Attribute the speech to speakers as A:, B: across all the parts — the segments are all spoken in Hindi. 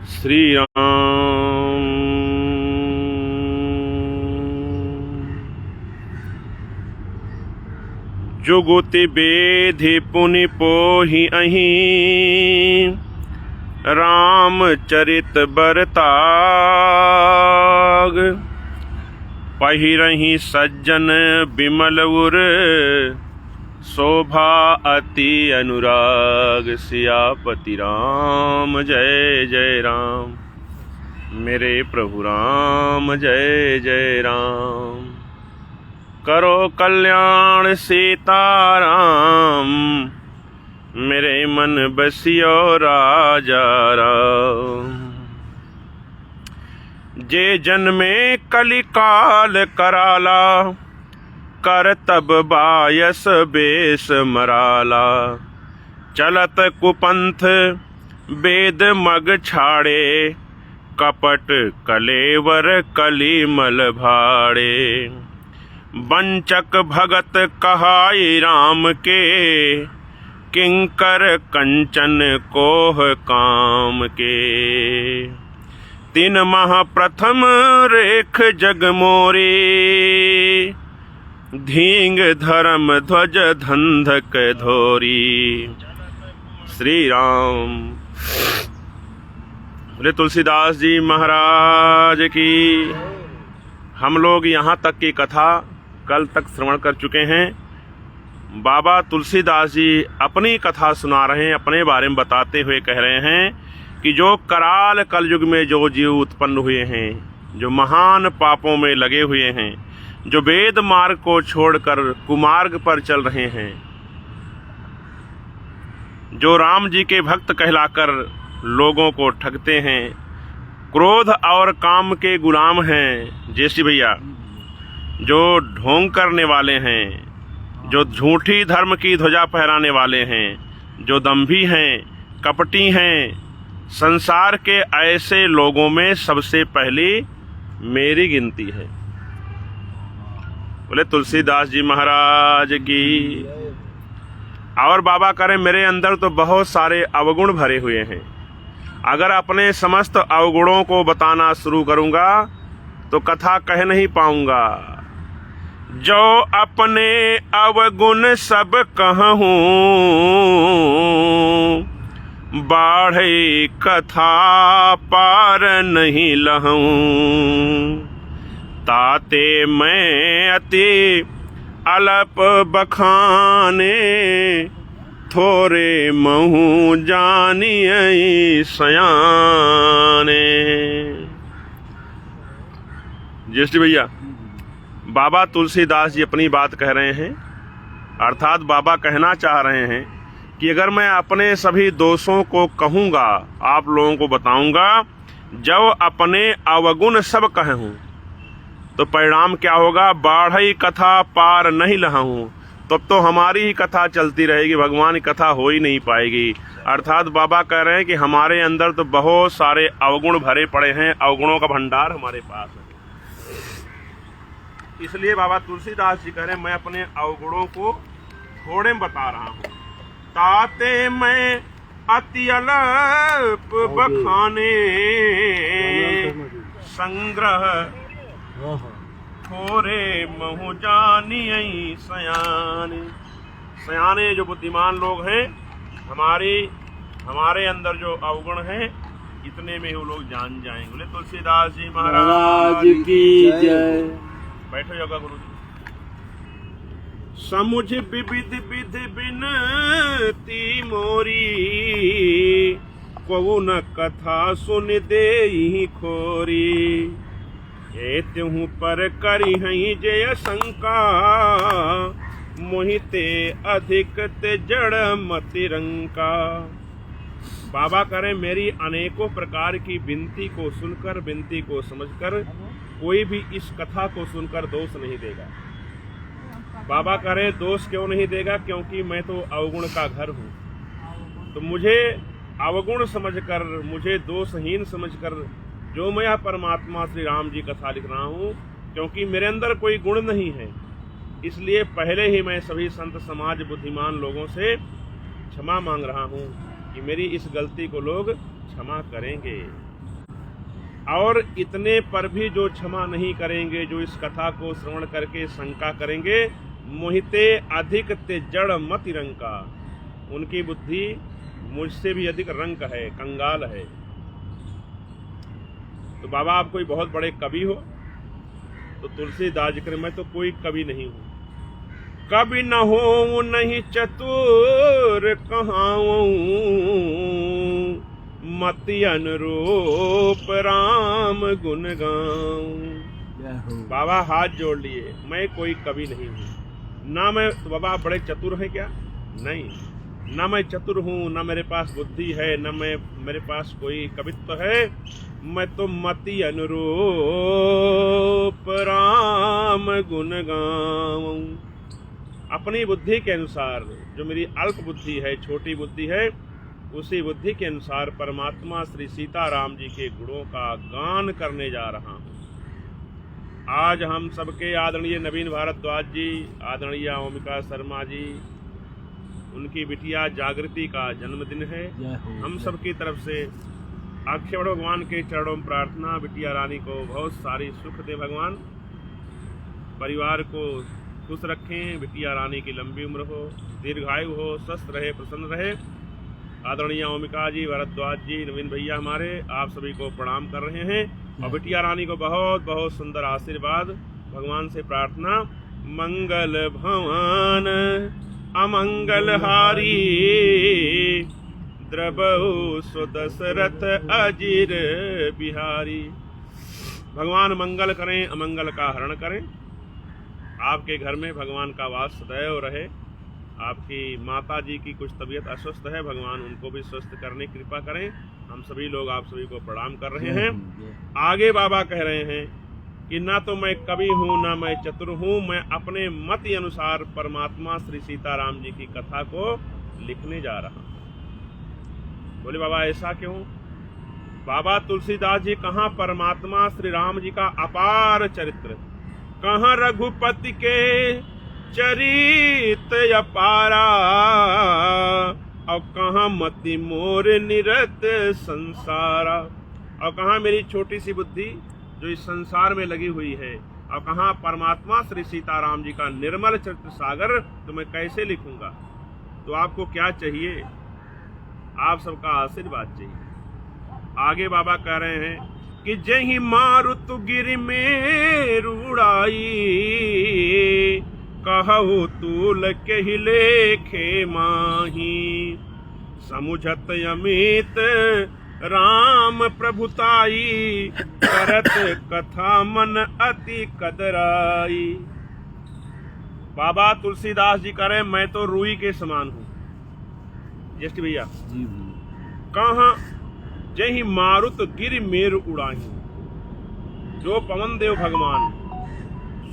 A: श्री राम। जुगुति बेधि पुनि पोहि अहीं, रामचरित बरताग। पहिरहि सज्जन बिमल उर, शोभा अति अनुराग। सियापति राम जय जय राम, मेरे प्रभु राम जय जय राम। करो कल्याण सीताराम, मेरे मन बसियो राजा राम। जे जन्मे कलिकाल कराला, कर तब बायस बेस मराला। चलत कुपंथ वेद मग छाड़े, कपट कलेवर कलिमल भाड़े। वंचक भगत कहाई राम के, किंकर कंचन कोह काम के। तीन माह प्रथम रेख जग मोरी, धींग धर्म ध्वज धंधक धोरी। श्री राम। बोले तुलसीदास जी महाराज की। हम लोग यहाँ तक की कथा कल तक श्रवण कर चुके हैं। बाबा तुलसीदास जी अपनी कथा सुना रहे हैं, अपने बारे में बताते हुए कह रहे हैं कि जो कराल कलयुग में जो जीव उत्पन्न हुए हैं, जो महान पापों में लगे हुए हैं, जो वेद मार्ग को छोड़कर कुमार्ग पर चल रहे हैं, जो राम जी के भक्त कहलाकर लोगों को ठगते हैं, क्रोध और काम के गुलाम हैं जैसी भैया, जो ढोंग करने वाले हैं, जो झूठी धर्म की ध्वजा फहराने वाले हैं, जो दंभी हैं, कपटी हैं, संसार के ऐसे लोगों में सबसे पहली मेरी गिनती है। बोले तुलसीदास जी महाराज की। और बाबा करें मेरे अंदर तो बहुत सारे अवगुण भरे हुए हैं। अगर अपने समस्त अवगुणों को बताना शुरू करूंगा तो कथा कह नहीं पाऊंगा। जो अपने अवगुण सब कहूं, बाढ़े कथा पार नहीं लहूं। ताते मैं अति अलप बखाने, थोरे महू जानिए सयाने। जैसे भैया बाबा तुलसीदास जी अपनी बात कह रहे हैं, अर्थात बाबा कहना चाह रहे हैं कि अगर मैं अपने सभी दोषों को कहूँगा, आप लोगों को बताऊंगा, जब अपने अवगुण सब कहूँ तो परिणाम क्या होगा? बाढ़ई कथा पार नहीं लहूं। तब तो हमारी ही कथा चलती रहेगी, भगवान की कथा हो ही नहीं पाएगी। अर्थात बाबा कह रहे हैं कि हमारे अंदर तो बहुत सारे अवगुण भरे पड़े हैं, अवगुणों का भंडार हमारे पास है। इसलिए बाबा तुलसीदास जी कह रहे हैं मैं अपने अवगुणों को थोड़े में बता रहा हूँ। ताते मैं अति अल्प बखाने, संग्रह थोरे महु जानिए सयाने। सयाने जो बुद्धिमान लोग हैं, हमारे अंदर जो अवगुण हैं, इतने में वो लोग जान जाएंगे। बोले तुलसीदास जी महाराज की जय। बैठो योगा गुरु जी। समुझ विविध विधि बिनती मोरी, को न कथा सुन देहि खोरी। त्यों पर करी हई जय शंका, मोहिते अधिक ते जड़ मति रंका। बाबा करें मेरी अनेकों प्रकार की विनती को सुनकर, विनती को समझकर कोई भी इस कथा को सुनकर दोष नहीं देगा। बाबा करें दोष क्यों नहीं देगा? क्योंकि मैं तो अवगुण का घर हूँ। तो मुझे अवगुण समझकर, मुझे दोषहीन समझकर जो मैं यह परमात्मा श्री राम जी कथा लिख रहा हूँ, क्योंकि मेरे अंदर कोई गुण नहीं है, इसलिए पहले ही मैं सभी संत समाज बुद्धिमान लोगों से क्षमा मांग रहा हूँ कि मेरी इस गलती को लोग क्षमा करेंगे। और इतने पर भी जो क्षमा नहीं करेंगे, जो इस कथा को श्रवण करके शंका करेंगे, मोहिते अधिक ते जड़ मति रंका, उनकी बुद्धि मुझसे भी अधिक रंक है, कंगाल है। तो बाबा आप कोई बहुत बड़े कवि हो? तो तुलसीदास जी कहे मैं तो कोई कवि नहीं हूं। कवि न हो नहीं चतुर कहाऊं, मति अनुरूप राम गुण गाऊं। बाबा हाथ जोड़ लिए, मैं कोई कवि नहीं हूं। ना मैं, तो बाबा बड़े चतुर हैं क्या? नहीं, न मैं चतुर हूँ, न मेरे पास बुद्धि है, न मेरे पास कोई कवित्व है। मैं तो मति अनुरूप राम गुण गाऊं। अपनी बुद्धि के अनुसार, जो मेरी अल्प बुद्धि है, छोटी बुद्धि है, उसी बुद्धि के अनुसार परमात्मा श्री सीताराम जी के गुणों का गान करने जा रहा हूँ। आज हम सबके आदरणीय नवीन भारद्वाज जी, आदरणीय ओमिका शर्मा जी, उनकी बिटिया जागृति का जन्मदिन है। हम सबकी तरफ से अक्षय भगवान के चरणों में प्रार्थना, बिटिया रानी को बहुत सारी सुख दे भगवान, परिवार को खुश रखें, बिटिया रानी की लंबी उम्र हो, दीर्घायु हो, स्वस्थ रहे, प्रसन्न रहे। आदरणीय ओमिका जी, भारद्वाज जी, नवीन भैया हमारे, आप सभी को प्रणाम कर रहे हैं और बिटिया रानी को बहुत बहुत सुंदर आशीर्वाद, भगवान से प्रार्थना। मंगल भवन अमंगलहारी, द्रवहु सुदशरथ अजिर बिहारी। भगवान मंगल करें, अमंगल का हरण करें। आपके घर में भगवान का वास सदैव रहे। आपकी माता जी की कुछ तबीयत अस्वस्थ है, भगवान उनको भी स्वस्थ करने की कृपा करें। हम सभी लोग आप सभी को प्रणाम कर रहे हैं। आगे बाबा कह रहे हैं कि ना तो मैं कवि हूँ, ना मैं चतुर हूँ, मैं अपने मत अनुसार परमात्मा श्री सीताराम जी की कथा को लिखने जा रहा हूँ। बोले बाबा ऐसा क्यों? बाबा तुलसीदास जी कहाँ परमात्मा श्री राम जी का अपार चरित्र, कहाँ रघुपति के चरित अपारा, और कहाँ मति मोर निरत संसारा, और कहाँ मेरी छोटी सी बुद्धि जो इस संसार में लगी हुई है, और कहाँ परमात्मा श्री सीताराम जी का निर्मल चरित्र सागर, तो मैं कैसे लिखूंगा? तो आपको क्या चाहिए? आप सबका आशीर्वाद चाहिए। आगे बाबा कह रहे हैं कि जही मारुत गिर में रुड़ाई, कहु तूल के लेखे माही, समुझत अमित राम प्रभुताई, करत कथा मन अति कदराई। बाबा तुलसीदास जी कह रहे मैं तो रूई के समान हूँ। जस्ट भैया कहाँ जही मारुत गिर मेरु उड़ाही, जो पवन देव भगवान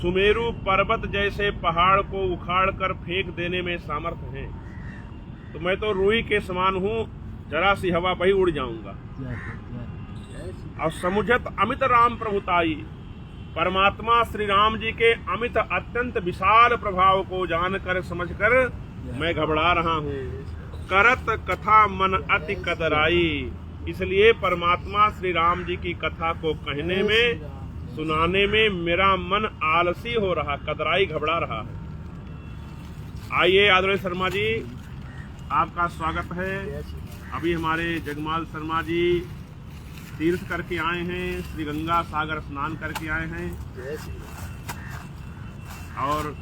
A: सुमेरु पर्वत जैसे पहाड़ को उखाड़ कर फेंक देने में सामर्थ्य है, तो मैं तो रूई के समान हूँ, जरा सी हवा बही उड़ जाऊंगा। और समुझत अमित राम प्रभुताई, परमात्मा श्री राम जी के अमित अत्यंत विशाल प्रभाव को जानकर समझकर मैं घबरा रहा हूँ। करत कथा मन अति कदराई, इसलिए परमात्मा श्री राम जी की कथा को कहने में, सुनाने में मेरा मन आलसी हो रहा, कदराई, घबरा रहा है। आइए आदरणीय शर्मा जी, आपका स्वागत है। अभी हमारे जगमाल शर्मा जी तीर्थ करके आए हैं, श्री गंगा सागर स्नान करके आए हैं और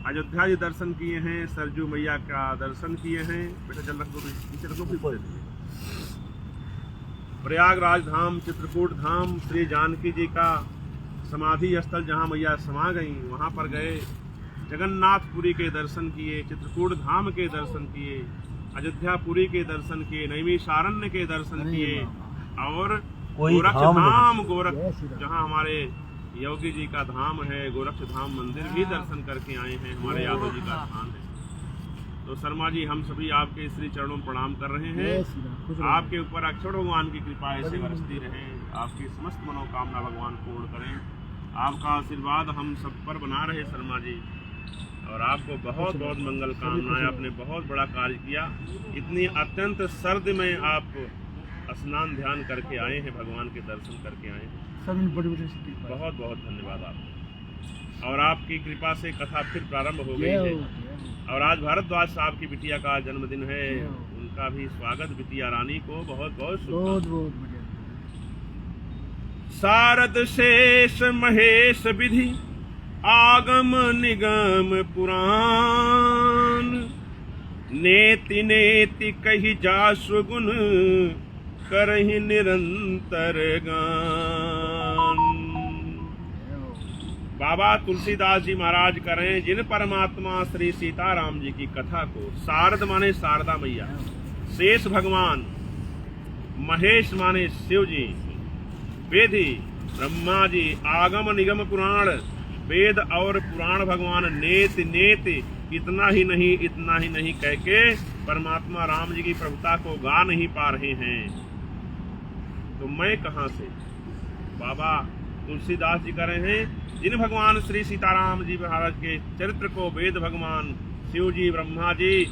A: अयोध्या जी दर्शन किए हैं, सरजू मैया का दर्शन किए हैं। बेटा जल रखो, नीचे रखो, फिर प्रयागराज धाम, चित्रकूट धाम, श्री जानकी जी का समाधि स्थल जहाँ मैया समा गई, वहाँ पर गए। जगन्नाथपुरी के दर्शन किए, चित्रकूट धाम के दर्शन किए, अयोध्यापुरी के दर्शन किए, नैमिषारण्य के दर्शन किए और गोरक्ष धाम, गोरक्ष जहाँ हमारे योगी जी का धाम है, गोरक्ष धाम मंदिर भी दर्शन करके आए हैं, हमारे यादव जी का स्थान है। तो शर्मा जी हम सभी आपके श्री चरणों में प्रणाम कर रहे हैं। आपके ऊपर अक्षर भगवान की कृपा ऐसे बरसती रहे, आपकी समस्त मनोकामना भगवान पूर्ण करें। आपका आशीर्वाद हम सब पर बना रहे शर्मा जी, और आपको बहुत बहुत मंगल कामनाएं। आपने बहुत बड़ा कार्य किया। इतनी अत्यंत सर्द में आप स्नान ध्यान करके आए हैं, भगवान के दर्शन करके आए हैं। बहुत बहुत धन्यवाद आपको। और आपकी कृपा से कथा फिर प्रारंभ हो गई है। और आज भारद्वाज साहब की बिटिया का जन्मदिन है, उनका भी स्वागत, बिटिया रानी को बहुत बहुत शुभकामनाएं। शारद शेष महेश विधि आगम निगम पुराण, नेति नेति कही जासु गुण करहि निरंतर गान। बाबा तुलसीदास जी महाराज करें जिन परमात्मा श्री सीताराम जी की कथा को, शारद माने शारदा मैया, शेष भगवान, महेश माने शिव जी, वेदी ब्रह्मा जी, आगम निगम पुराण, वेद और पुराण भगवान, नेत नेत इतना ही नहीं कह के परमात्मा राम जी की प्रभुता को गा नहीं पा रहे हैं, तो मैं कहां से। बाबा तुलसीदास जी कह रहे हैं जिन भगवान श्री सीताराम जी महाराज के चरित्र को वेद भगवान, शिव जी, ब्रह्मा जी,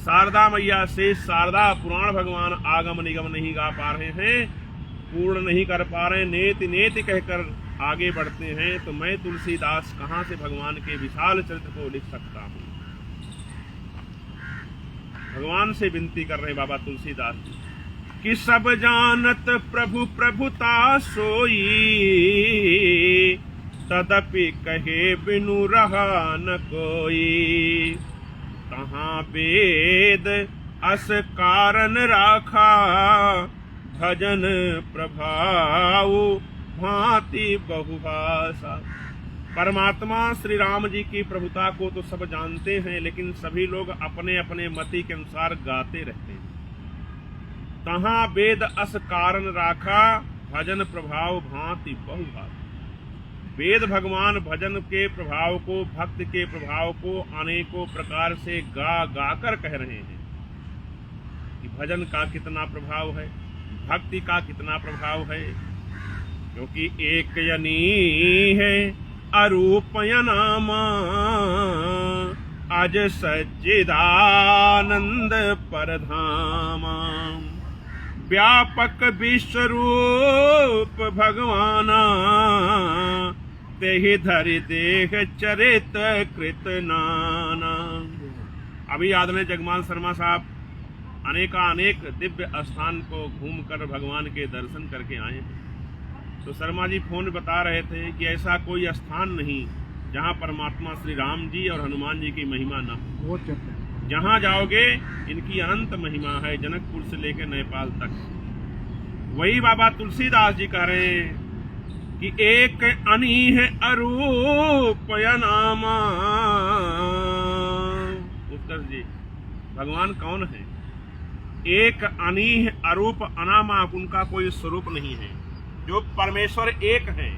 A: शारदा मैया, शेष शारदा, पुराण भगवान आगम निगम नहीं गा पा रहे हैं, पूर्ण नहीं कर पा रहे, नेति नेति कहकर आगे बढ़ते हैं, तो मैं तुलसीदास कहां से भगवान के विशाल चरित्र को लिख सकता हूं। भगवान से विनती कर रहे हैं बाबा तुलसीदास जी कि सब जानत प्रभु प्रभुता सोई, तदपि कहे बिनु रहा न कोई, कहाँ वेद अस कारण राखा, भजन प्रभाव भांति बहुभाषा। परमात्मा श्री राम जी की प्रभुता को तो सब जानते हैं, लेकिन सभी लोग अपने अपने मति के अनुसार गाते रहते हैं। तहाँ वेद अस कारण राखा, भजन प्रभाव भांति बहुभाषा। वेद भगवान भजन के प्रभाव को, भक्त के प्रभाव को अनेकों प्रकार से गा गा कर कह रहे हैं कि भजन का कितना प्रभाव है, भक्ति का कितना प्रभाव है, क्योंकि एक यनी है अरूप नामा, अज सच्चिदानंद परधामा, व्यापक विश्वरूप भगवाना, तेहि धरि देह चरित कृत नाना। अभी आदरणीय जगमान शर्मा साहब अनेक दिव्य स्थान को घूमकर भगवान के दर्शन करके आए हैं। तो शर्मा जी फोन बता रहे थे कि ऐसा कोई स्थान नहीं जहां परमात्मा श्री राम जी और हनुमान जी की महिमा न हो। जहां जाओगे इनकी अनंत महिमा है, जनकपुर से लेकर नेपाल तक। वही बाबा तुलसीदास जी कह रहे हैं कि एक अनीह अरूप नामा। उत्तर जी भगवान कौन है? एक अनीह अरूप अनामा, उनका कोई स्वरूप नहीं है। जो परमेश्वर एक है,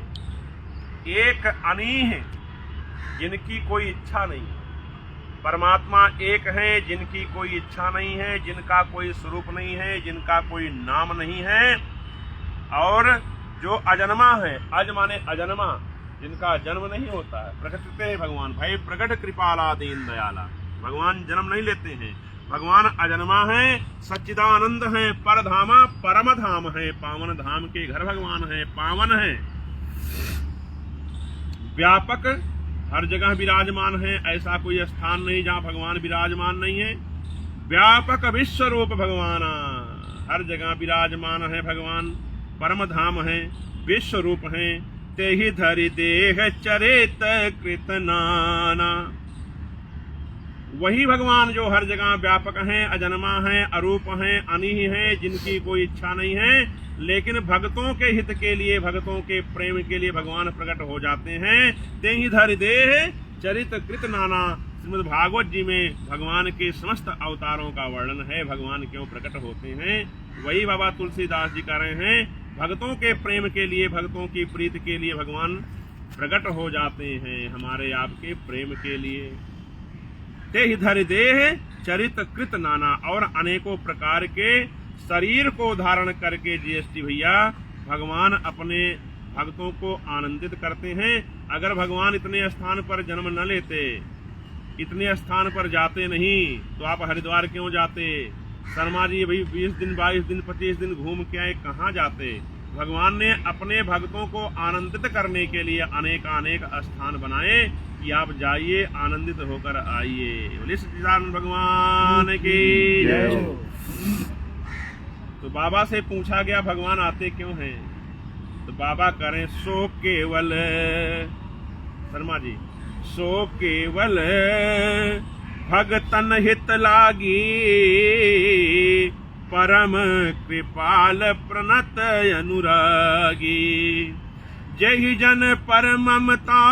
A: एक अनीह, जिनकी कोई इच्छा नहीं है। परमात्मा एक है जिनकी कोई इच्छा नहीं है, जिनका कोई स्वरूप नहीं है, जिनका कोई नाम नहीं है, और जो अजन्मा है, अज माने अजन्मा, जिनका जन्म नहीं होता है। प्रकटते हैं भगवान, भाई प्रकट कृपाला दीन दयाला। भगवान जन्म नहीं लेते हैं, भगवान अजन्मा है, सच्चिदानंद है, परधामा, परम धाम है, पावन धाम के घर भगवान है, पावन है, व्यापक, हर जगह विराजमान है। ऐसा कोई स्थान नहीं जहां भगवान विराजमान नहीं है। व्यापक विश्व रूप भगवाना, हर जगह विराजमान है भगवान, परम धाम है, विश्व रूप है। तेहि धरि देह चरित कृत नाना। वही भगवान जो हर जगह व्यापक हैं, अजन्मा हैं, अरूप हैं, अनीह हैं, जिनकी कोई इच्छा नहीं है, लेकिन भक्तों के हित के लिए, भक्तों के प्रेम के लिए भगवान प्रकट हो जाते हैं। तेहि धरि देह चरित कृत नाना। श्रीमद् भागवत जी में भगवान के समस्त अवतारों का वर्णन है, भगवान क्यों प्रकट होते हैं। वही बाबा तुलसीदास जी कह रहे हैं, भक्तों के प्रेम के लिए, भक्तों की प्रीति के लिए भगवान प्रकट हो जाते हैं, हमारे आपके प्रेम के लिए। तेहि धरि देह चरित कृत नाना। और अनेकों प्रकार के शरीर को धारण करके जीएसटी भैया भगवान अपने भक्तों को आनंदित करते हैं। अगर भगवान इतने स्थान पर जन्म न लेते, इतने स्थान पर जाते नहीं, तो आप हरिद्वार क्यों जाते, शर्मा जी भाई 20 दिन 22 दिन 25 दिन घूम के आए, कहाँ जाते। भगवान ने अपने भक्तों को आनंदित करने के लिए अनेक स्थान बनाए कि आप जाइए, आनंदित होकर आइए। बोले सच्चिदानंद भगवान की जय। तो बाबा से पूछा गया भगवान आते क्यों हैं, तो बाबा करें सो केवल, शर्मा जी, सो केवल भगतन हित लागी, परम कृपाल प्रणत अनुरागी। जहि जन पर ममता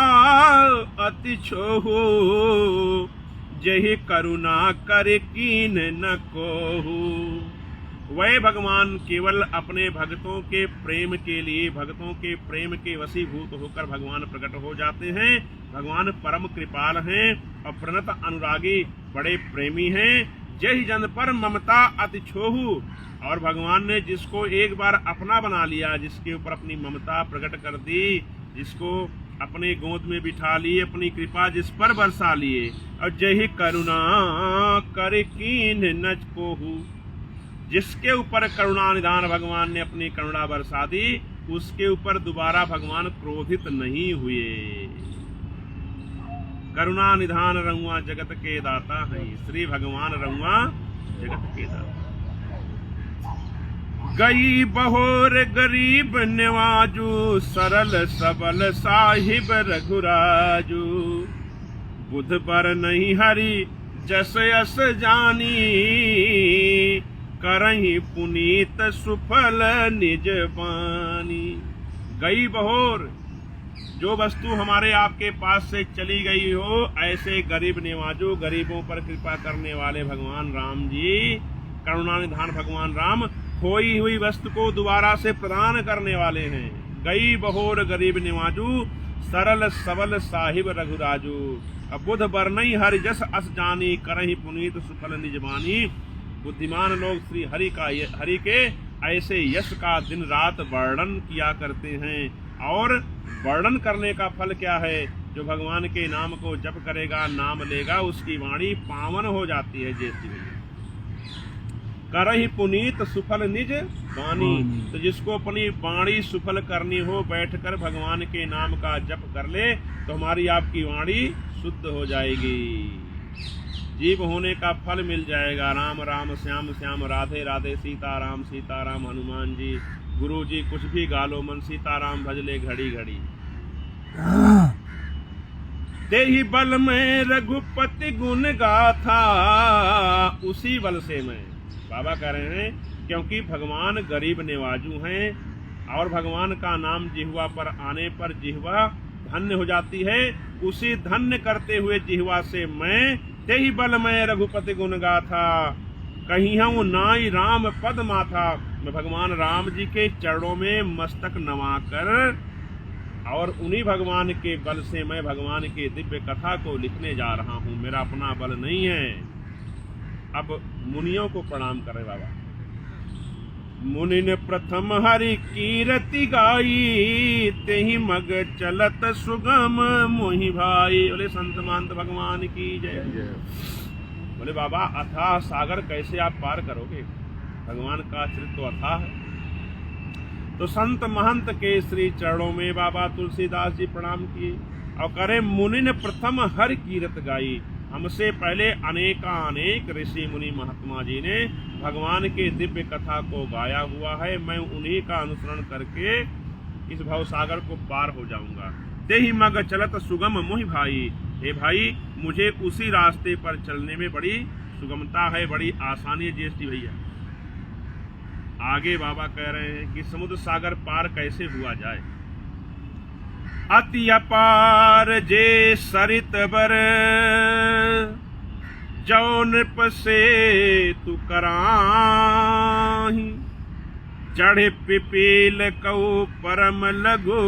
A: अति छोहु, जहि करुणा कर कीन न कोहु। वह भगवान केवल अपने भक्तों के प्रेम के लिए, भक्तों के प्रेम के वशीभूत होकर भगवान प्रकट हो जाते हैं। भगवान परम कृपाल हैं और प्रणत अनुरागी, बड़े प्रेमी हैं। जय जन पर ममता अति छोहु, और भगवान ने जिसको एक बार अपना बना लिया, जिसके ऊपर अपनी ममता प्रकट कर दी, जिसको अपने गोद में बिठा लिए, अपनी कृपा जिस पर बरसा लिए, और जय करुणा कर कीन न कोहु, जिसके ऊपर करुणा निधान भगवान ने अपनी करुणा बरसा दी, उसके ऊपर दोबारा भगवान क्रोधित नहीं हुए। करुणा निधान रंगुआ जगत के दाता है, श्री भगवान रंगुआ जगत के दाता। गई बहोर गरीब निवाजू, सरल सबल साहिब रघुराजू। बुध पर नहीं हरि जस यस जानी, करही पुनीत सुफल निज पानी। गई बहोर, जो वस्तु हमारे आपके पास से चली गई हो, ऐसे गरीब निवाजो, गरीबों पर कृपा करने वाले भगवान राम जी, करुणानिधान भगवान राम, खोई हुई वस्तु को दोबारा से प्रदान करने वाले हैं। गई बहोर गरीब निवाजू, सरल सबल साहिब रघुराजू। अब बुध बरनई हरि जस अस जानी, करही पुनीत सुफल निज बानी। बुद्धिमान लोग श्री हरि के ऐसे यश का दिन रात वर्णन किया करते हैं, और वर्णन करने का फल क्या है, जो भगवान के नाम को जप करेगा, नाम लेगा, उसकी वाणी पावन हो जाती है। जैसी करही पुनीत सुफल निज वाणी, तो जिसको अपनी वाणी सुफल करनी हो, बैठकर भगवान के नाम का जप कर ले, तो हमारी आपकी वाणी शुद्ध हो जाएगी, जीव होने का फल मिल जाएगा। राम राम श्याम श्याम, राधे राधे, सीताराम सीताराम, हनुमान जी, गुरु जी, कुछ भी गालो मन, सीताराम भजले घड़ी घड़ी। देहि बल में रघुपति गुण गाथा, उसी बल से मैं, बाबा कह रहे हैं, क्योंकि भगवान गरीब निवाजू हैं, और भगवान का नाम जिह्वा पर आने पर जिह्वा धन्य हो जाती है। उसी धन्य करते हुए जिह्वा से मैं, तेहि बल में रघुपति गुण गाथा, कहीं हूँ नाई राम पद माथा। मैं भगवान राम जी के चरणों में मस्तक नवाकर, और उन्हीं भगवान के बल से मैं भगवान के दिव्य कथा को लिखने जा रहा हूँ। मेरा अपना बल नहीं है। अब मुनियों को प्रणाम करे बाबा। मुनि ने प्रथम हरि कीरति गाई, तेहि मग चलत सुगम मोहि भाई। बोले संत महंत भगवान की जय। बोले बाबा, अथाह सागर कैसे आप पार करोगे, भगवान का चरित्र तो अथाह है। तो संत महंत के श्री चरणों में बाबा तुलसीदास जी प्रणाम किए, और करे मुनि ने प्रथम हरि कीरत गाई। हमसे पहले अनेक ऋषि मुनि महात्मा जी ने भगवान के दिव्य कथा को गाया हुआ है। मैं उन्हीं का अनुसरण करके इस भवसागर को पार हो जाऊंगा। तेहि मग चलत सुगम मोहि भाई। हे भाई, मुझे उसी रास्ते पर चलने में बड़ी सुगमता है, बड़ी आसानी है। ज्येष्ठी भैया आगे बाबा कह रहे हैं कि समुद्र सागर पार कैसे हुआ जाए। अति अपार जे सरित बर, जो नृप से तू कराही। चढ़े पिपील कऊ परम लगो,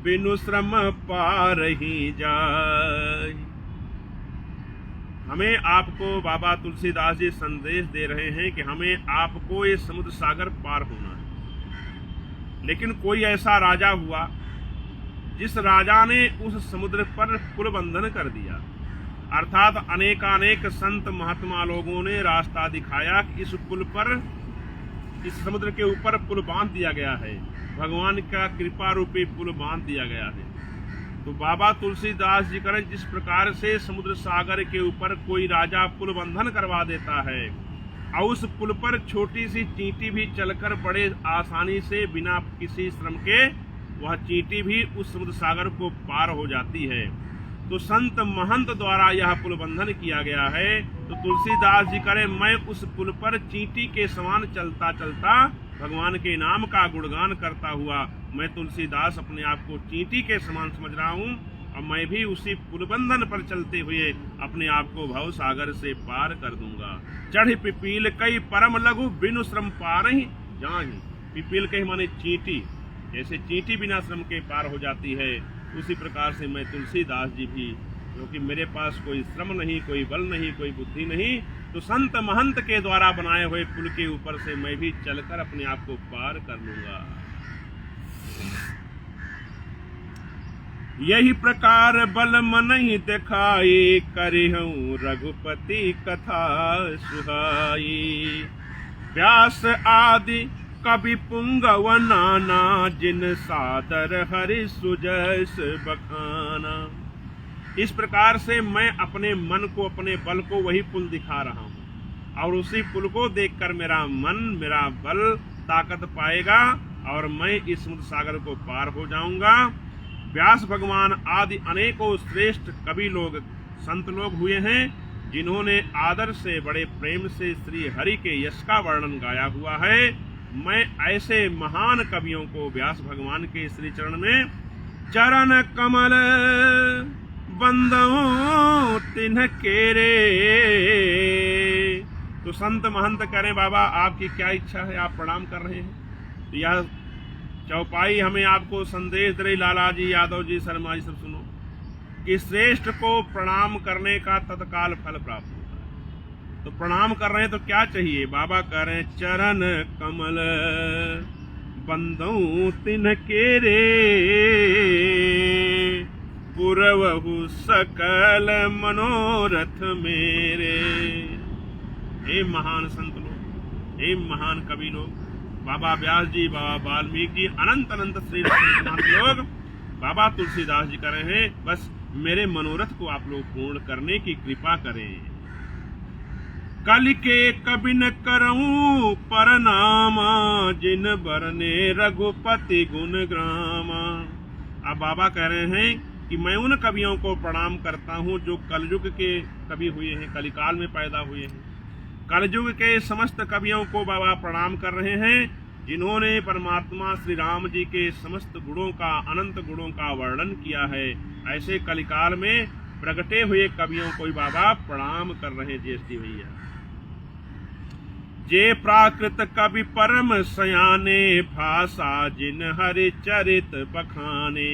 A: बिनु श्रम पार ही जाय। हमें आपको बाबा तुलसीदास जी संदेश दे रहे हैं कि हमें आपको ये समुद्र सागर पार होना है। लेकिन कोई ऐसा राजा हुआ जिस राजा ने उस समुद्र पर पुल बंधन कर दिया, अर्थात अनेकानेक संत महात्मा लोगों ने रास्ता दिखाया कि इस पुल पर, इस समुद्र के ऊपर पुल बांध दिया गया है, भगवान का कृपा रूपी पुल बांध दिया गया है। तो बाबा तुलसीदास जी करें, जिस प्रकार से समुद्र सागर के ऊपर कोई राजा पुल बंधन करवा देता है और उस पुल पर छोटी सी चींटी भी चलकर बड़े आसानी से बिना किसी श्रम के वह चींटी भी उस समुद्र सागर को पार हो जाती है, तो संत महंत द्वारा यह पुल बंधन किया गया है। तो तुलसीदास जी करें, मैं उस पुल पर चींटी के समान चलता चलता भगवान के नाम का गुणगान करता हुआ मैं तुलसीदास अपने आप को चींटी के समान समझ रहा हूँ, और मैं भी उसी पुल बंधन पर चलते हुए अपने आप को भव सागर से पार कर दूंगा। चढ़ पिपील कई परम लघु बिनु श्रम पारहि जाहि। पिपील कही माने चींटी, जैसे चींटी बिना श्रम के पार हो जाती है, उसी प्रकार से मैं तुलसीदास जी भी, क्योंकि मेरे पास कोई श्रम नहीं, कोई बल नहीं, कोई बुद्धि नहीं, तो संत महंत के द्वारा बनाए हुए पुल के ऊपर से मैं भी चलकर अपने आप को पार कर लूंगा। यही प्रकार बल मन ही दिखाई, करिहूं रघुपति कथा सुहाई। व्यास आदि कवि पुंगव नाना, जिन सादर हरि सुजस बखाना। इस प्रकार से मैं अपने मन को, अपने बल को वही पुल दिखा रहा हूँ, और उसी पुल को देखकर मेरा मन, मेरा बल ताकत पाएगा और मैं इस समुद्र सागर को पार हो जाऊंगा। व्यास भगवान आदि अनेकों श्रेष्ठ कवि लोग, संत लोग हुए हैं, जिन्होंने आदर से, बड़े प्रेम से श्री हरि के यश का वर्णन गाया हुआ है। मैं ऐसे महान कवियों को, व्यास भगवान के श्री चरण में चरण कमल बंदो तिन्ह केरे। तो संत महंत करें, बाबा आपकी क्या इच्छा है, आप प्रणाम कर रहे हैं। तो यह चौपाई हमें आपको संदेश दे रही, लाला जी, यादव जी, शर्मा जी, सब सुनो, कि श्रेष्ठ को प्रणाम करने का तत्काल फल प्राप्त होता है। तो प्रणाम कर रहे हैं तो क्या चाहिए, बाबा कह रहे हैं चरण कमल बंदो तिन्ह केरे, पुरवहु सकल मनोरथ मेरे। हे महान संत लोग, हे महान कवि लोग, बाबा व्यास जी, बाबा वाल्मीकि जी, अनंत अनंत श्री लोग, बाबा तुलसीदास जी कर रहे हैं, बस मेरे मनोरथ को आप लोग पूर्ण करने की कृपा करें। कल के कवि न करऊं परनामा, जिन बरने रघुपति गुण ग्रामा। अब बाबा कह रहे हैं कि मैं उन कवियों को प्रणाम करता हूं जो कलयुग के कवि हुए हैं, कलिकाल में पैदा हुए हैं। कलयुग के समस्त कवियों को बाबा प्रणाम कर रहे हैं, जिन्होंने परमात्मा श्री राम जी के समस्त गुणों का, अनंत गुणों का वर्णन किया है। ऐसे कलिकाल में प्रगटे हुए कवियों को बाबा प्रणाम कर रहे हैं। ज्येष्ठी भैया, जे प्राकृत कवि परम सयाने, भाषा जिन हरि चरित बखाने।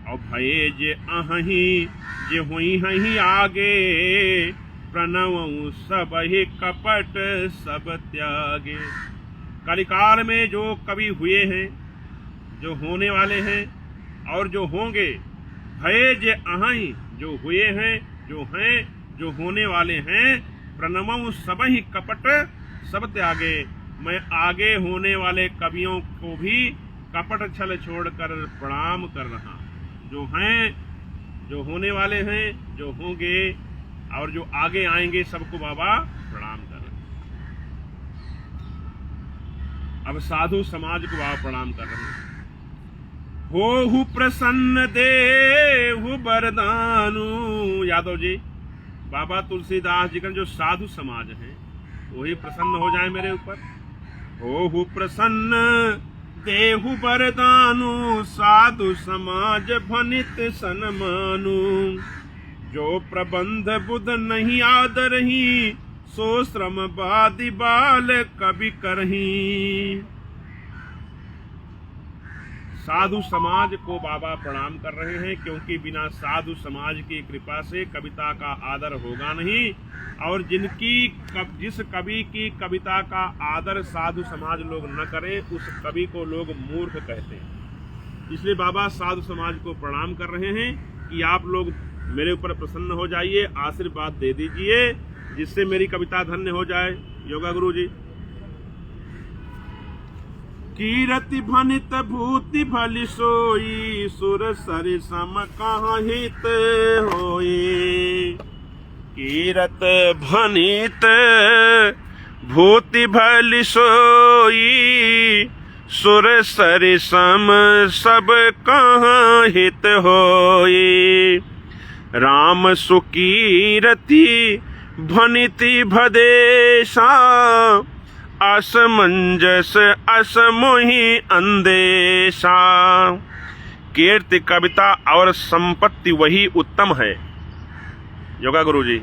A: और भये जे अहि जे हुई हही आगे, प्रणव सब ही कपट सब त्यागे। कलिकाल में जो कवि हुए हैं, जो होने वाले हैं और जो होंगे, भये जे अहि, जो हुए हैं, जो हैं, जो होने वाले हैं, प्रणव सब ही कपट सब त्यागे। मैं आगे होने वाले कवियों को भी कपट छल छोड़कर प्रणाम कर रहा हूं। जो हैं, जो होने वाले हैं, जो होंगे और जो आगे आएंगे, सबको बाबा प्रणाम कर रहे हैं। अब साधु समाज को बाबा प्रणाम कर रहे हैं। होहु प्रसन्न देहु बरदानु। यादव जी, बाबा तुलसीदास जी का जो साधु समाज है वही प्रसन्न हो जाए मेरे ऊपर। होहु प्रसन्न देहु बरदानु, साधु समाज भनित सन्मानु। जो प्रबंध बुध नहीं आदरही, सो श्रम बादि बाल कवि करही। साधु समाज को बाबा प्रणाम कर रहे हैं, क्योंकि बिना साधु समाज की कृपा से कविता का आदर होगा नहीं, और जिस कवि की कविता का आदर साधु समाज लोग न करें, उस कवि को लोग मूर्ख कहते हैं। इसलिए बाबा साधु समाज को प्रणाम कर रहे हैं कि आप लोग मेरे ऊपर प्रसन्न हो जाइए, आशीर्वाद दे दीजिए जिससे मेरी कविता धन्य हो जाए। योगा गुरु जी। कीरति भनित भूति भली सोई, सुर सरि सम कहाँ हित होई। कीरत भनित भूति भली सोई, सुर सरि सम सब कहाँ हित होई। राम सुकीरति भनिति भदेशा, असमंजस असमोहि अंदेशा। कीर्ति, कविता और संपत्ति वही उत्तम है। योगा गुरु जी।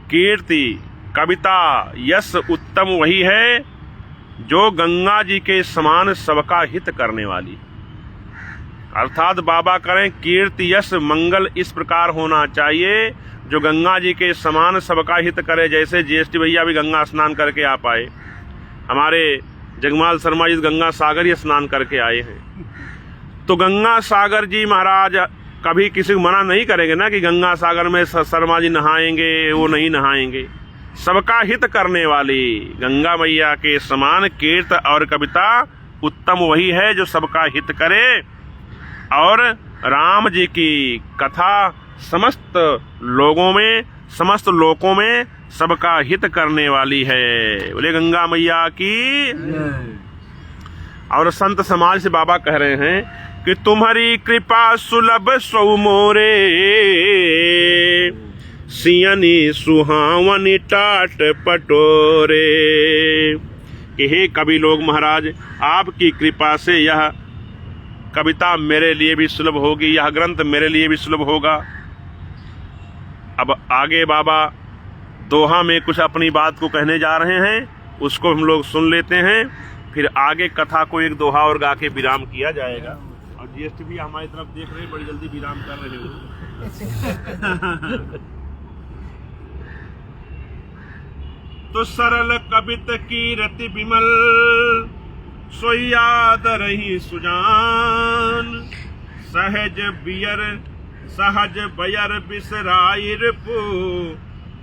A: कीर्ति, कविता, यश उत्तम वही है जो गंगा जी के समान सबका हित करने वाली। अर्थात बाबा करें कीर्ति यश मंगल इस प्रकार होना चाहिए जो गंगा जी के समान सबका हित करे। जैसे जीएसटी भैया भी गंगा स्नान करके आ पाए, हमारे जगमाल शर्मा जी गंगा सागर ही स्नान करके आए हैं। तो गंगा सागर जी महाराज कभी किसी को मना नहीं करेंगे ना कि गंगा सागर में शर्मा जी नहाएंगे, वो नहीं नहाएंगे। सबका हित करने वाली गंगा मैया के समान कीर्त और कविता उत्तम वही है जो सबका हित करे। और राम जी की कथा समस्त लोगों में, समस्त लोकों में सबका हित करने वाली है। बोले गंगा मैया की। और संत समाज से बाबा कह रहे हैं कि तुम्हारी कृपा सुलभ सौ मोरे, सियनी सुहावनी टाट पटोरे। कि हे कवि लोग महाराज, आपकी कृपा से यह कविता मेरे लिए भी सुलभ होगी, यह ग्रंथ मेरे लिए भी सुलभ होगा। अब आगे बाबा दोहा में कुछ अपनी बात को कहने जा रहे हैं, उसको हम लोग सुन लेते हैं, फिर आगे कथा को एक दोहा और गा के विराम किया जाएगा। और जीएसटी भी हमारी तरफ देख रहे हैं, बड़ी जल्दी विराम कर रहे हो। तो सरल कवित की रति विमल, सोई याद रही सुजान। सहज बयर बिसराइर पो,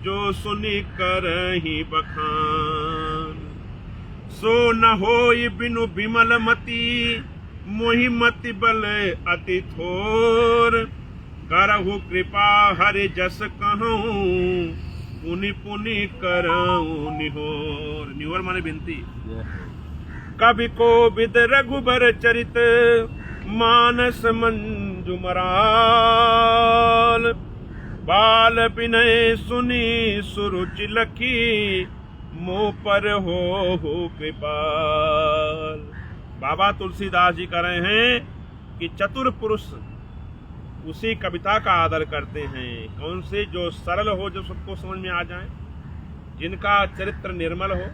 A: जो सुनी करही बखान। सो न होई बिनु बिमल मति, मोहि मति बल अति थोर। करहु कृपा हरि जस कहूँ, पुनि पुनि करऊँ निहोर। निहोर माने विनती। कवि को विद रघुबर चरित, मानस मंजु मराल। बाल विनय सुनी सुरुचि लखी, मुँह पर हो कृपाल। बाबा तुलसीदास जी कह रहे हैं कि चतुर पुरुष उसी कविता का आदर करते हैं। कौन से? जो सरल हो, जो सबको समझ में आ जाए, जिनका चरित्र निर्मल हो,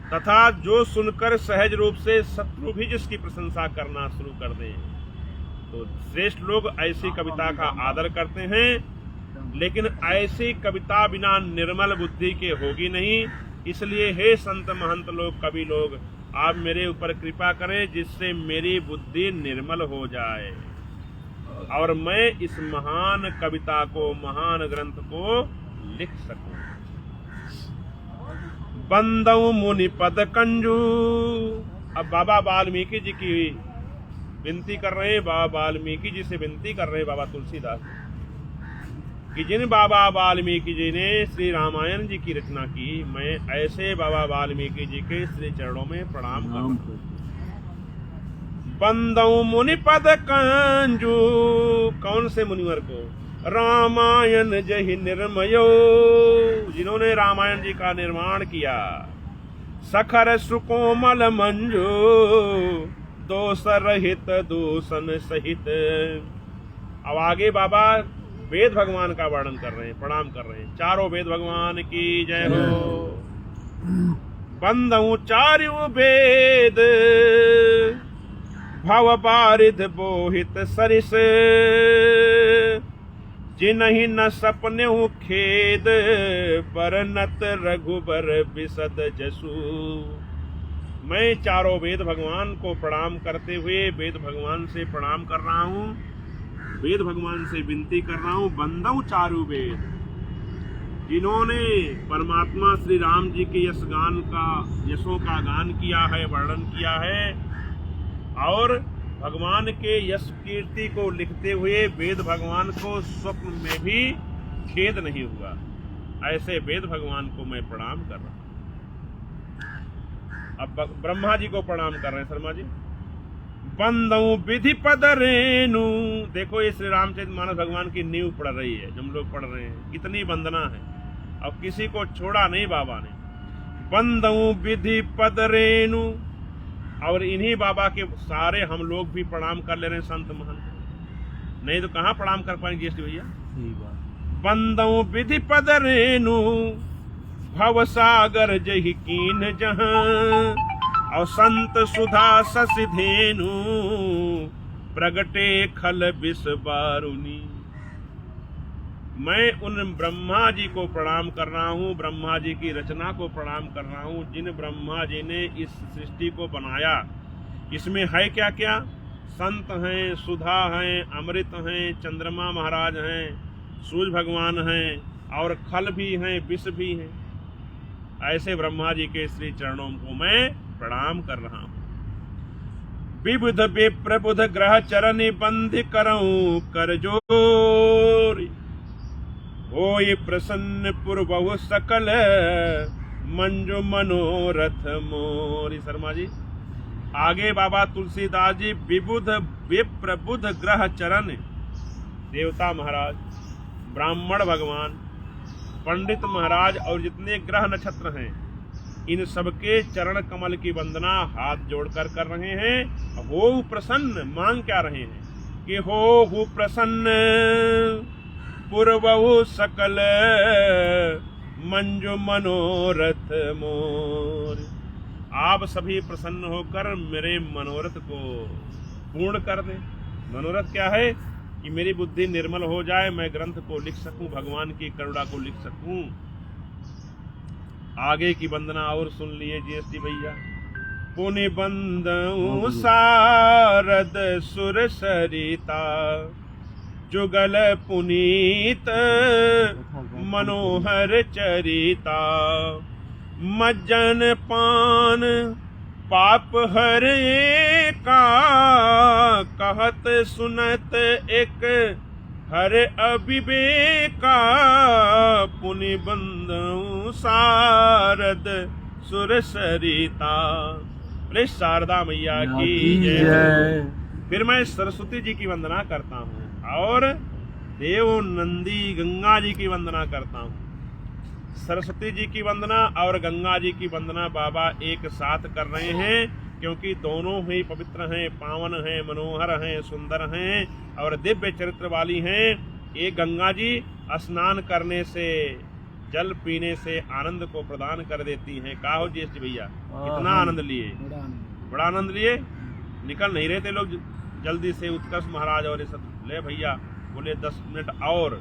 A: तथा जो सुनकर सहज रूप से शत्रु भी जिसकी प्रशंसा करना शुरू कर दें। तो श्रेष्ठ लोग ऐसी कविता का आदर करते हैं। लेकिन ऐसी कविता बिना निर्मल बुद्धि के होगी नहीं। इसलिए हे संत महंत लोग, कवि लोग, आप मेरे ऊपर कृपा करें जिससे मेरी बुद्धि निर्मल हो जाए और मैं इस महान कविता को, महान ग्रंथ को लिख सकूं। बंदऊ मुनि पद कंजू। अब बाबा वाल्मीकि जी की विनती कर रहे हैं, बाबा वाल्मीकि जी से विनती कर रहे हैं बाबा तुलसीदास कि जिन बाबा वाल्मीकि जी ने श्री रामायण जी की रचना की, मैं ऐसे बाबा वाल्मीकि जी के श्री चरणों में प्रणाम करता हूं। बंदऊ मुनि पद कंजू। कौन से मुनिवर को? रामायण जहि निर्मयो, जिन्होंने रामायण जी का निर्माण किया। सखर सुकोमल मंजू, दोष रहित दूषण सहित। अब आगे बाबा वेद भगवान का वर्णन कर रहे हैं, प्रणाम कर रहे हैं। चारों वेद भगवान की जय हो। बंदऊ चारु वेद, भव बारिध बोहित सरिस। जिन्हि न सपनेहु खेद, बरनत रघुबर बिसद जसु। मैं चारों वेद भगवान को प्रणाम करते हुए वेद भगवान से प्रणाम कर रहा हूँ वेद भगवान से विनती कर रहा हूं, बंदऊ चारु वेद, जिन्होंने परमात्मा श्री राम जी के यशों का गान किया है, वर्णन किया है, और भगवान के यश कीर्ति को लिखते हुए वेद भगवान को स्वप्न में भी खेद नहीं हुआ, ऐसे वेद भगवान को मैं प्रणाम कर रहा हूं। अब ब्रह्मा जी को प्रणाम कर रहे हैं शर्मा जी। बंदऊ विधि पद रेणु, देखो ये श्री रामचरित मानस भगवान की नींव पढ़ रही है, जो हम लोग पढ़ रहे हैं, कितनी वंदना है, और किसी को छोड़ा नहीं बाबा ने। बंदऊ विधि पद रेणु, और इन्हीं बाबा के सारे हम लोग भी प्रणाम कर ले रहे हैं संत महंत, नहीं तो कहां प्रणाम कर पाएंगे ज्येष्ठ भैया। बंदऊ विधि पद रेणु, भव सागर जहि कीन जहां, और संत सुधा शशि धेनु, प्रगटे खल विष बारुनी। मैं उन ब्रह्मा जी को प्रणाम कर रहा हूँ, ब्रह्मा जी की रचना को प्रणाम कर रहा हूँ, जिन ब्रह्मा जी ने इस सृष्टि को बनाया। इसमें है क्या क्या, संत हैं, सुधा हैं, अमृत हैं, चंद्रमा महाराज हैं, सूर्य भगवान हैं, और खल भी हैं, विष भी हैं। ऐसे ब्रह्मा जी के श्री चरणों को मैं प्रणाम कर रहा हूँ। विबुध विप्रबुध ग्रह चरण बंद करऊं कर जोरी, होय प्रसन्न पुरबहु सकल मंजु मनोरथ मोरी। शर्मा जी आगे बाबा तुलसीदास जी विबुध विप्रबुध ग्रह चरण, देवता महाराज, ब्राह्मण भगवान, पंडित महाराज और जितने ग्रह नक्षत्र हैं, इन सबके चरण कमल की वंदना हाथ जोड़कर कर रहे हैं। हो प्रसन्न मांग क्या रहे हैं कि हो प्रसन्न पुरबहु सकल मंजु मनोरथ मोर। आप सभी प्रसन्न होकर मेरे मनोरथ को पूर्ण कर दें। मनोरथ क्या है कि मेरी बुद्धि निर्मल हो जाए, मैं ग्रंथ को लिख सकूं, भगवान की करुणा को लिख सकूं। आगे की वंदना और सुन लिए जीएसटी भैया। पुनि बंदऊ सारद सुर सरिता, जुगल पुनीत मनोहर चरिता, मज्जन पान पाप हरे का, कहत सुनत एक हर अविवेका, पुनि बंदऊ सारद सुर सरिता। बोले शारदा मैया की जय। फिर मैं सरस्वती जी की वंदना करता हूँ और देव नंदी गंगा जी की वंदना करता हूँ। सरस्वती जी की वंदना और गंगा जी की वंदना बाबा एक साथ कर रहे हैं, क्योंकि दोनों ही पवित्र हैं, पावन हैं, मनोहर हैं, सुंदर हैं और दिव्य चरित्र वाली हैं। एक गंगा जी स्नान करने से, जल पीने से आनंद को प्रदान कर देती हैं। का हो ज्येष्ठ भैया, कितना आनंद लिए, बड़ा आनंद लिए। निकल नहीं रहे थे लोग जल्दी से। उत्कर्ष महाराज और ये सब ले भैया बोले 10 मिनट और,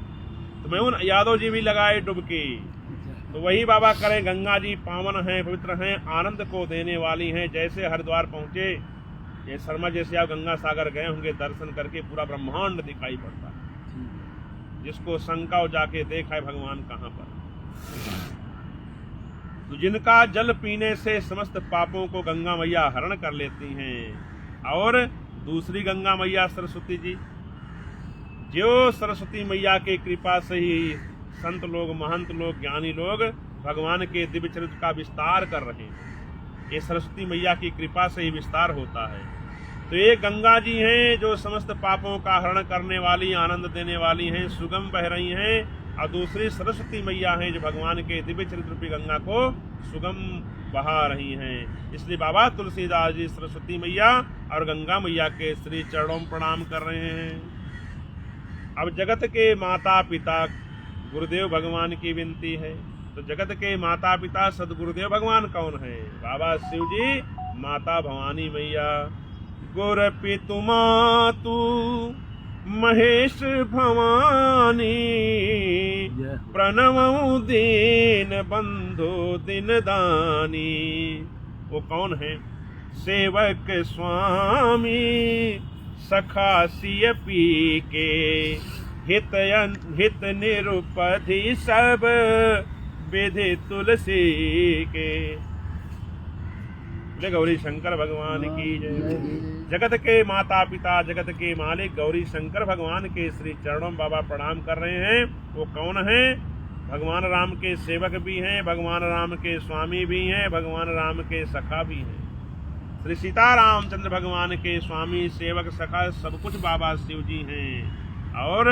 A: तो मैं उन यादव जी भी लगाए डुबकी। तो वही बाबा करें। गंगा जी पावन हैं, पवित्र हैं, आनंद को देने वाली हैं। जैसे हरिद्वार पहुंचे, ये शर्मा जैसे आप गंगा सागर गए होंगे, दर्शन करके पूरा ब्रह्मांड दिखाई पड़ता है। जिसको शंका हो जाके देखा है भगवान कहाँ पर। तो जिनका जल पीने से समस्त पापों को गंगा मैया हरण कर लेती हैं। और दूसरी गंगा मैया सरस्वती जी, जो सरस्वती मैया के कृपा से ही संत लोग, महंत लोग, ज्ञानी लोग भगवान के दिव्य चरित्र का विस्तार कर रहे हैं। ये सरस्वती मैया की कृपा से ही विस्तार होता है। तो ये गंगा जी हैं जो समस्त पापों का हरण करने वाली, आनंद देने वाली हैं, सुगम बह रही हैं। और दूसरी सरस्वती मैया हैं जो भगवान के दिव्य चरित्र रूपी गंगा को सुगम बहा रही हैं। इसलिए बाबा तुलसीदास जी सरस्वती मैया और गंगा मैया के श्री चरणों प्रणाम कर रहे हैं। अब जगत के माता पिता गुरुदेव भगवान की विनती है। तो जगत के माता पिता सदगुरुदेव भगवान कौन है? बाबा शिव जी, माता भवानी मैया। गुर पितु मातु महेश भवानी, प्रणवं दीन बंधु दिन दानी। वो कौन है? सेवक स्वामी सखा सिय पी के, हित निरुपधि सब विधि तुलसी के। गौरी शंकर भगवान की जय। जगत के माता पिता, जगत के मालिक गौरी शंकर भगवान के श्री चरणों में बाबा प्रणाम कर रहे हैं। वो कौन है? भगवान राम के सेवक भी हैं, भगवान राम के स्वामी भी हैं, भगवान राम के सखा भी हैं। श्री सीता रामचंद्र भगवान के स्वामी, सेवक, सखा सब कुछ बाबा शिव जी हैं और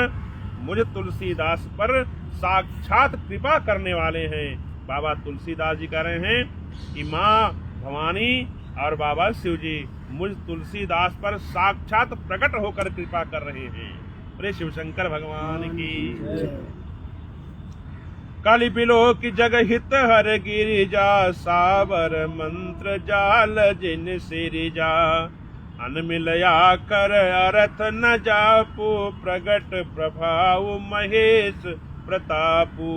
A: मुझ तुलसीदास पर साक्षात कृपा करने वाले हैं। बाबा तुलसीदास जी कह रहे हैं कि माँ भवानी और बाबा शिव जी मुझ तुलसीदास पर साक्षात प्रकट होकर कृपा कर रहे हैं। प्रिय शिव शंकर भगवान की। काली बिलो की जग हित हर गिरिजा, सावर मंत्र जाल जिन सिरिजा। अनमिलया कर अर्थ न जापू, प्रगट प्रभाव महेश प्रतापू।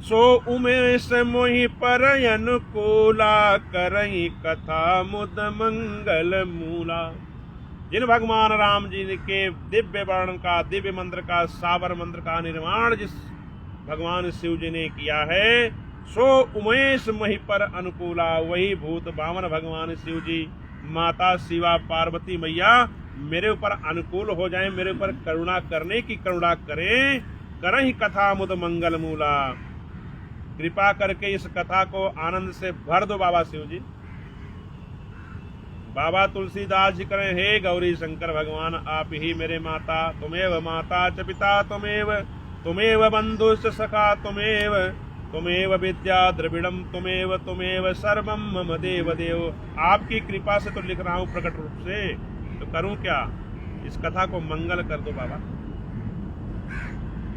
A: सो उमेश मोहि पर अनुकूला, करई कथा मुद मंगल मूला। जिन भगवान राम जी के दिव्य वर्णन का, दिव्य मंत्र का, सावर मंत्र का निर्माण जिस भगवान शिव जी ने किया है, सो उमेश मोहि पर अनुकूला, वही भूत बामन भगवान शिव जी, माता शिवा पार्वती मैया मेरे ऊपर अनुकूल हो जाए, मेरे ऊपर करुणा करने की करुणा करें। करहि कथा मुद मंगल मूला, कृपा करके इस कथा को आनंद से भर दो बाबा शिव जी। बाबा तुलसीदास जी करें, हे गौरी शंकर भगवान आप ही मेरे माता, तुमेव माता च पिता तुमेव, तुमेव बंधुश्च सखा तुमेव, तुमेव विद्या द्रविड़म तुमेव, तुमेव सर्वम मम देव देव। आपकी कृपा से तो लिख रहा हूं प्रकट रूप से, तो करूं क्या? इस कथा को मंगल कर दो बाबा।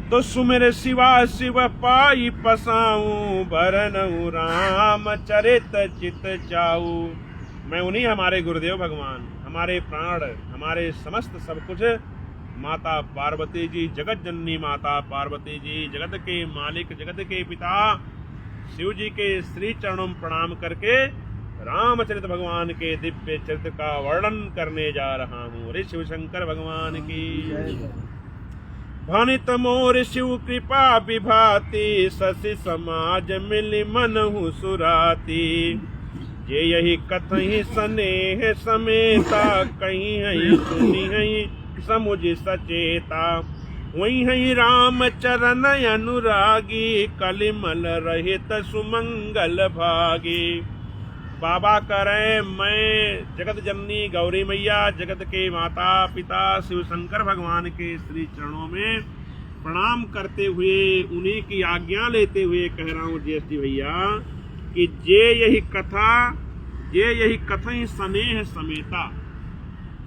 A: तो सुमेर शिवा शिव पाई पसाऊं, भरनऊ राम चरित चित चाऊ। मैं उन्हीं हमारे गुरुदेव भगवान, हमारे प्राण, हमारे समस्त सब कुछ माता पार्वती जी, जगत जननी माता पार्वती जी, जगत के मालिक, जगत के पिता शिव जी के श्री चरणों में प्रणाम करके रामचरित भगवान के दिव्य चरित्र का वर्णन करने जा रहा हूँ। अरे शिव शंकर भगवान की। भनित मोर शिव कृपा विभाति, शशि समाज मिलि मनहु सुराती। जे यही कथहि स्नेह समेता, कहीं है सुनी है समुझ सचेता। वही है राम चरण अनुरागी, कलिमल रहित सुमंगल भागी। बाबा करें मैं जगत जननी गौरी मैया, जगत के माता पिता शिव शंकर भगवान के श्री चरणों में प्रणाम करते हुए, उन्हीं की आज्ञा लेते हुए कह रहा हूँ जीएसटी भैया कि जे यही कथा ही स्नेह समेता,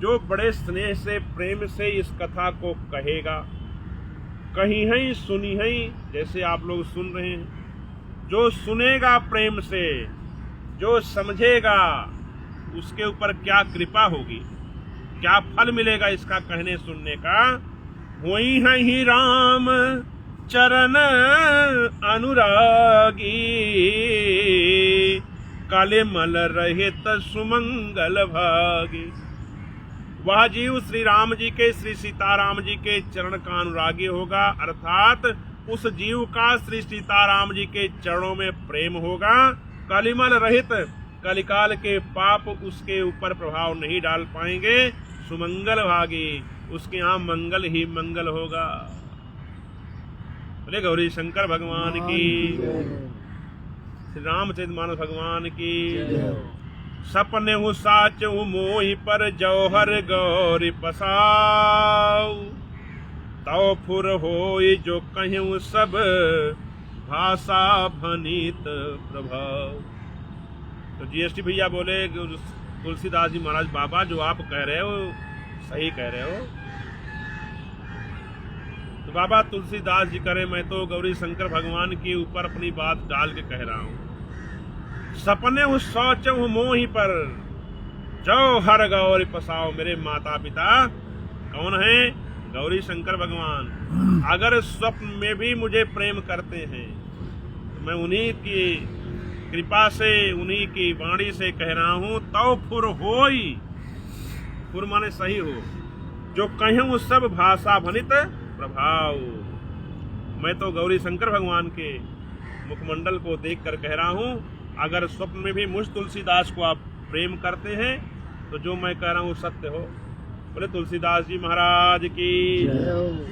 A: जो बड़े स्नेह से प्रेम से इस कथा को कहेगा, कहीं है सुनी है, जैसे आप लोग सुन रहे हैं, जो सुनेगा प्रेम से, जो समझेगा, उसके ऊपर क्या कृपा होगी, क्या फल मिलेगा इसका कहने सुनने का। वही है ही राम चरण अनुरागी, कलिमल रहित सुमंगल भागी। वह जीव श्री राम जी के, श्री सीताराम जी के चरण का अनुरागी होगा, अर्थात उस जीव का श्री सीताराम जी के चरणों में प्रेम होगा। कलिमल रहित, कलिकाल के पाप उसके ऊपर प्रभाव नहीं डाल पाएंगे। सुमंगल भागी, उसके यहाँ मंगल ही मंगल होगा। बोले गौरी शंकर भगवान की, श्री रामचरित मानस भगवान की। सपने हूँ साच हूँ मोहि पर, जौहर गौरी पसाऊ। तौ फुर होई जो कहूँ सब, भाषा भनित प्रभाव। तो जीएसटी भैया बोले तुलसीदास जी महाराज, बाबा जो आप कह रहे हो सही कह रहे हो। तो बाबा तुलसीदास जी करे, मैं तो गौरी शंकर भगवान के ऊपर अपनी बात डाल के कह रहा हूँ। सपने हूँ सोच हूँ मोहि पर, जो हर गौरी पसाओ। मेरे माता पिता कौन है? गौरी शंकर भगवान। अगर स्वप्न में भी मुझे प्रेम करते हैं तो मैं उन्हीं की कृपा से, उन्हीं की वाणी से कह रहा हूँ। तौ फुर होई, फुर माने सही हो, जो कहूँ सब भाषा भनित प्रभाव। मैं तो गौरी शंकर भगवान के मुखमंडल को देखकर कह रहा हूँ, अगर स्वप्न में भी मुझ तुलसीदास को आप प्रेम करते हैं तो जो मैं कह रहा हूँ सत्य हो। बोले तुलसीदास जी महाराज की,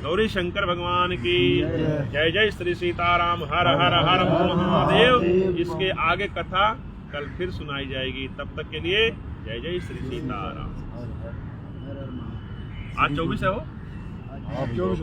A: गौरी शंकर भगवान की जय। जय श्री सीताराम। हर हर हर महादेव। इसके आगे कथा कल फिर सुनाई जाएगी, तब तक के लिए जय जय श्री सीताराम। आज 24 है हो,
B: आज 24